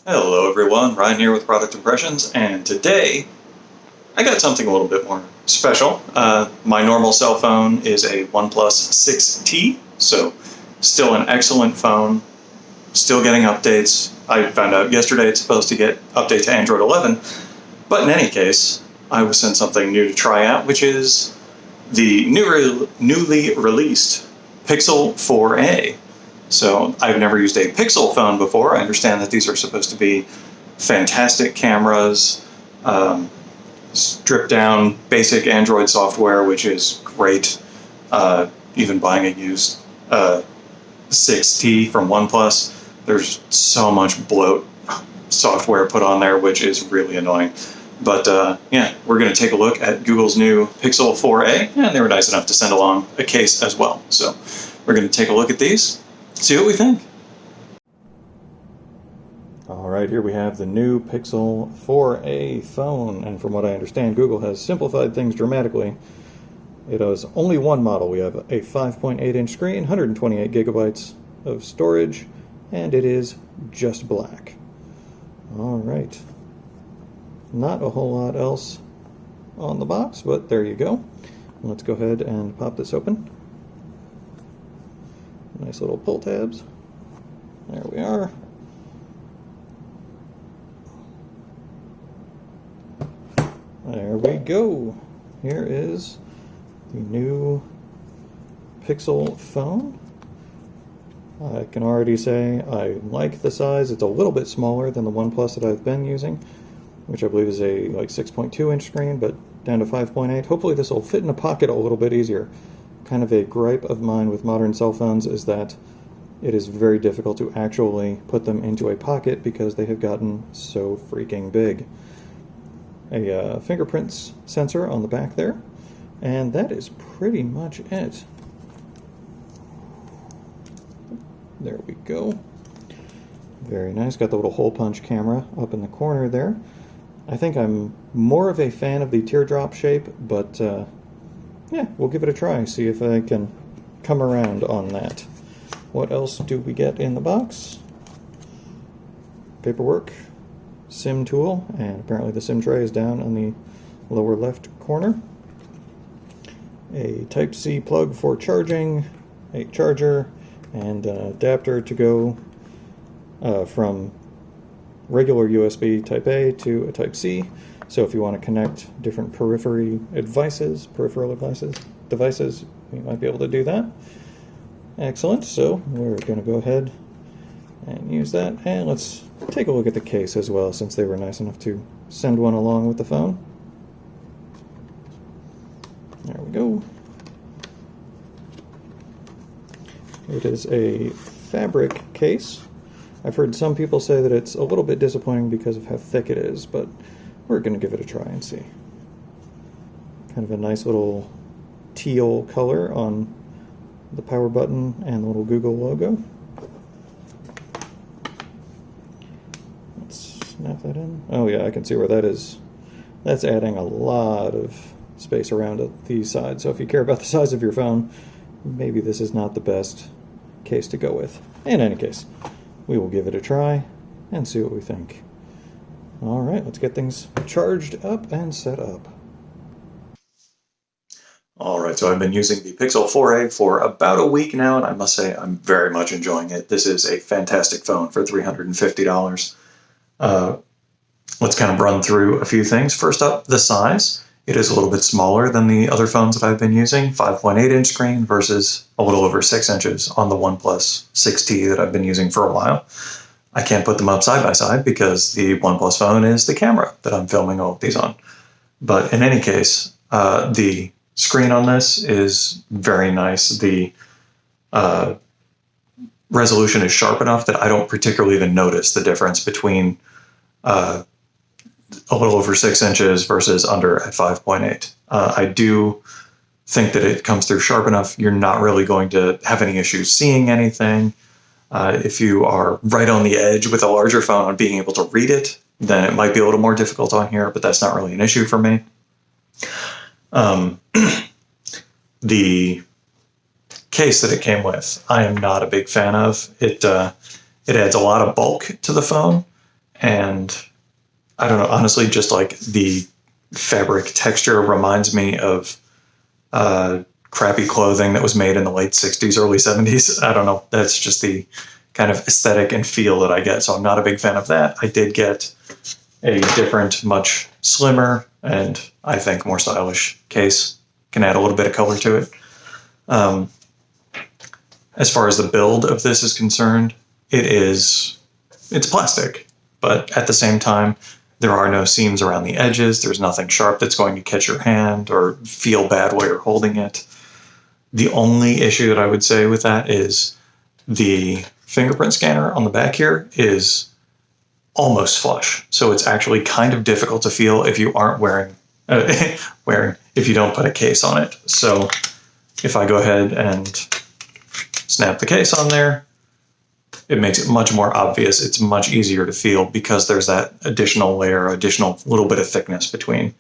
Hello everyone, Ryan here with Product Impressions, and today I got something a little bit more special. My normal cell phone is a OnePlus 6T, so still an excellent phone, still getting updates. I found out yesterday it's supposed to get update to Android 11, but in any case, I was sent something new to try out, which is the newly released Pixel 4a. So I've never used a Pixel phone before. I understand that these are supposed to be fantastic cameras, stripped down basic Android software, which is great. Even buying a used 6T from OnePlus, there's so much bloat software put on there, which is really annoying. But yeah, we're going to take a look at Google's new Pixel 4a, and they were nice enough to send along a case as well. So we're going to take a look at these, see what we think. All right, here we have the new Pixel 4a phone, and from what I understand, Google has simplified things dramatically. It has only one model. We have a 5.8-inch screen, 128 gigabytes of storage, and it is just black. All right. Not a whole lot else on the box, but there you go. Let's go ahead and pop this open. Nice little pull tabs. There we are. There we go. Here is the new Pixel phone. I can already say I like the size. It's a little bit smaller than the OnePlus that I've been using, which I believe is a 6.2-inch screen, but down to 5.8. Hopefully this will fit in a pocket a little bit easier. Kind of a gripe of mine with modern cell phones is that it is very difficult to actually put them into a pocket because they have gotten so freaking big. A fingerprints sensor on the back there, and that is pretty much it. There we go. Very nice. Got the little hole punch camera up in the corner there. I think I'm more of a fan of the teardrop shape, but yeah, we'll give it a try, see if I can come around on that. What else do we get in the box? Paperwork, SIM tool, and apparently the SIM tray is down on the lower left corner. A Type-C plug for charging, a charger, and an adapter to go from regular USB Type-A to a Type-C. So if you want to connect different peripheral devices, you might be able to do that. Excellent. So we're going to go ahead and use that. And let's take a look at the case as well, since they were nice enough to send one along with the phone. There we go. It is a fabric case. I've heard some people say that it's a little bit disappointing because of how thick it is, but we're going to give it a try and see. Kind of a nice little teal color on the power button and the little Google logo. Let's snap that in. Oh yeah, I can see where that is. That's adding a lot of space around the side, so if you care about the size of your phone, maybe this is not the best case to go with. In any case, we will give it a try and see what we think. All right, let's get things charged up and set up. All right, so I've been using the Pixel 4a for about a week now, and I must say I'm very much enjoying it. This is a fantastic phone for $350. Let's kind of run through a few things. First up, the size. It is a little bit smaller than the other phones that I've been using, 5.8-inch screen versus a little over 6 inches on the OnePlus 6T that I've been using for a while. I can't put them up side by side because the OnePlus phone is the camera that I'm filming all of these on. But in any case, the screen on this is very nice. The resolution is sharp enough that I don't particularly even notice the difference between a little over 6 inches versus under at 5.8. I do think that it comes through sharp enough. You're not really going to have any issues seeing anything. If you are right on the edge with a larger phone on being able to read it, then it might be a little more difficult on here, but that's not really an issue for me. The case that it came with, I am not a big fan of. It adds a lot of bulk to the phone, And I don't know, honestly, just like the fabric texture reminds me of crappy clothing that was made in the late 60s, early 70s. I don't know. That's just the kind of aesthetic and feel that I get. So I'm not a big fan of that. I did get a different, much slimmer, and I think more stylish case. Can add a little bit of color to it. As far as the build of this is concerned, it's plastic, but at the same time, there are no seams around the edges. There's nothing sharp that's going to catch your hand or feel bad while you're holding it. The only issue that I would say with that is the fingerprint scanner on the back here is almost flush. So it's actually kind of difficult to feel if you aren't wearing if you don't put a case on it. So if I go ahead and snap the case on there, it makes it much more obvious. It's much easier to feel because there's that additional layer, additional little bit of thickness between.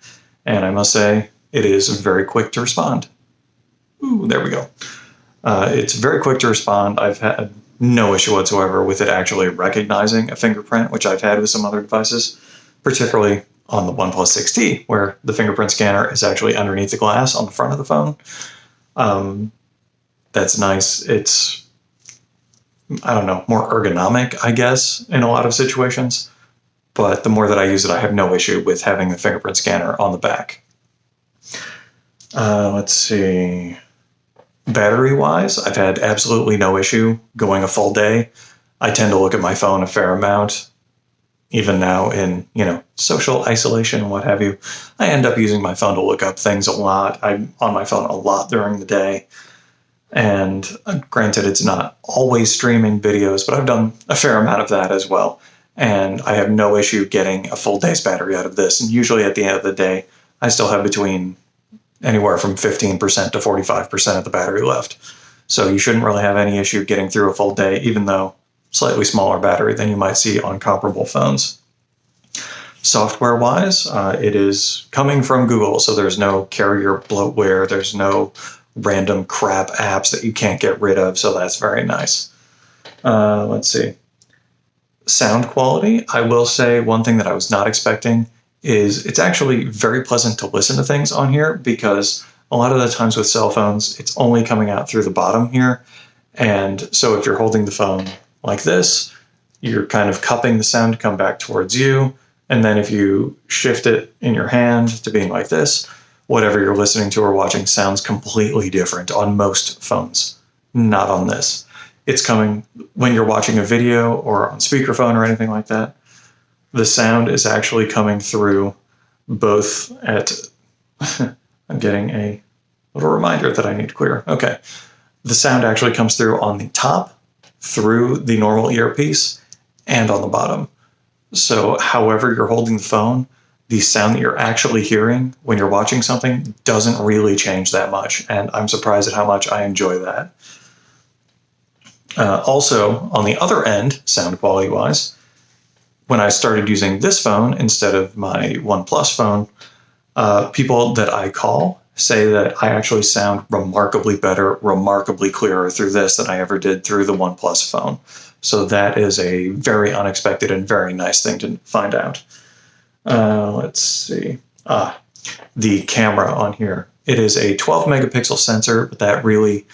And I must say, it is very quick to respond. Ooh, there we go. It's very quick to respond. I've had no issue whatsoever with it actually recognizing a fingerprint, which I've had with some other devices, particularly on the OnePlus 6T, where the fingerprint scanner is actually underneath the glass on the front of the phone. That's nice. It's, I don't know, more ergonomic, I guess, in a lot of situations. But the more that I use it, I have no issue with having the fingerprint scanner on the back. Let's see. Battery-wise, I've had absolutely no issue going a full day. I tend to look at my phone a fair amount. Even now in, social isolation and what have you, I end up using my phone to look up things a lot. I'm on my phone a lot during the day. And granted, it's not always streaming videos, but I've done a fair amount of that as well. And I have no issue getting a full day's battery out of this. And usually at the end of the day, I still have between anywhere from 15% to 45% of the battery left. So you shouldn't really have any issue getting through a full day, even though slightly smaller battery than you might see on comparable phones. Software-wise, it is coming from Google, so there's no carrier bloatware, there's no random crap apps that you can't get rid of, so that's very nice. Let's see. Sound quality, I will say one thing that I was not expecting is it's actually very pleasant to listen to things on here, because a lot of the times with cell phones, it's only coming out through the bottom here. And so if you're holding the phone like this, you're kind of cupping the sound to come back towards you. And then if you shift it in your hand to being like this, whatever you're listening to or watching sounds completely different on most phones, not on this. It's coming when you're watching a video or on speakerphone or anything like that. The sound is actually coming through both at, I'm getting a little reminder that I need to clear. Okay. The sound actually comes through on the top, through the normal earpiece, and on the bottom. So however you're holding the phone, the sound that you're actually hearing when you're watching something doesn't really change that much. And I'm surprised at how much I enjoy that. Also, on the other end, sound quality-wise, when I started using this phone instead of my OnePlus phone, people that I call say that I actually sound remarkably better, remarkably clearer through this than I ever did through the OnePlus phone. So that is a very unexpected and very nice thing to find out. Let's see. The camera on here. It is a 12 megapixel sensor, but that really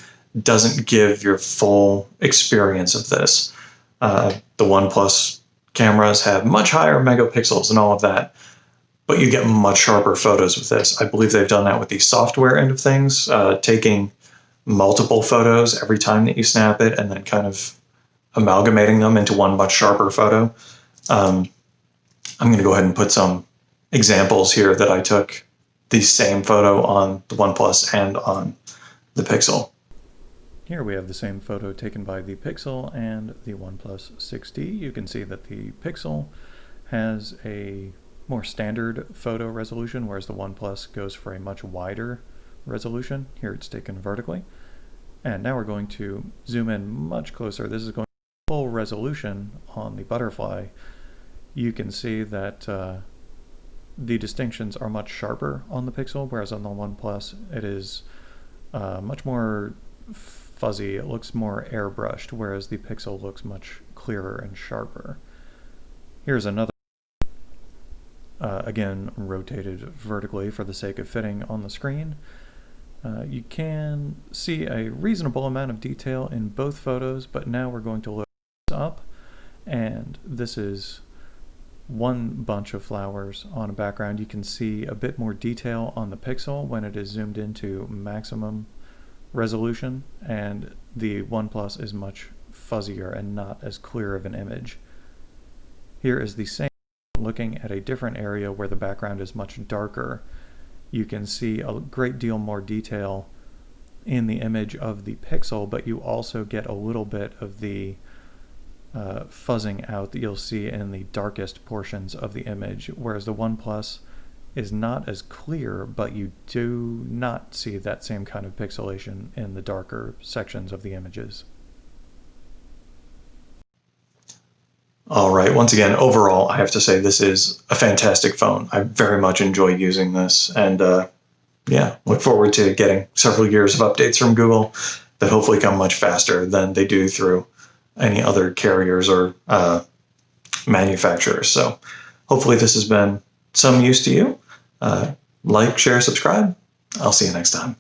doesn't give your full experience of this. The OnePlus cameras have much higher megapixels and all of that, but you get much sharper photos with this. I believe they've done that with the software end of things, taking multiple photos every time that you snap it and then kind of amalgamating them into one much sharper photo. I'm going to go ahead and put some examples here that I took the same photo on the OnePlus and on the Pixel. Here we have the same photo taken by the Pixel and the OnePlus 6T. You can see that the Pixel has a more standard photo resolution, whereas the OnePlus goes for a much wider resolution. Here it's taken vertically. And now we're going to zoom in much closer. This is going to be full resolution on the Butterfly. You can see that the distinctions are much sharper on the Pixel, whereas on the OnePlus it is much more fuzzy. It looks more airbrushed, whereas the Pixel looks much clearer and sharper. Here's another again rotated vertically for the sake of fitting on the screen. You can see a reasonable amount of detail in both photos, but now we're going to load this up, and this is one bunch of flowers on a background. You can see a bit more detail on the pixel when it is zoomed into maximum resolution, and the OnePlus is much fuzzier and not as clear of an image. Here is the same looking at a different area where the background is much darker. You can see a great deal more detail in the image of the pixel, but you also get a little bit of the fuzzing out that you'll see in the darkest portions of the image, whereas the OnePlus is not as clear, but you do not see that same kind of pixelation in the darker sections of the images. All right, once again, overall, I have to say this is a fantastic phone. I very much enjoy using this, and yeah, look forward to getting several years of updates from Google that hopefully come much faster than they do through any other carriers or manufacturers. So hopefully this has been some use to you. Like, share, subscribe. I'll see you next time.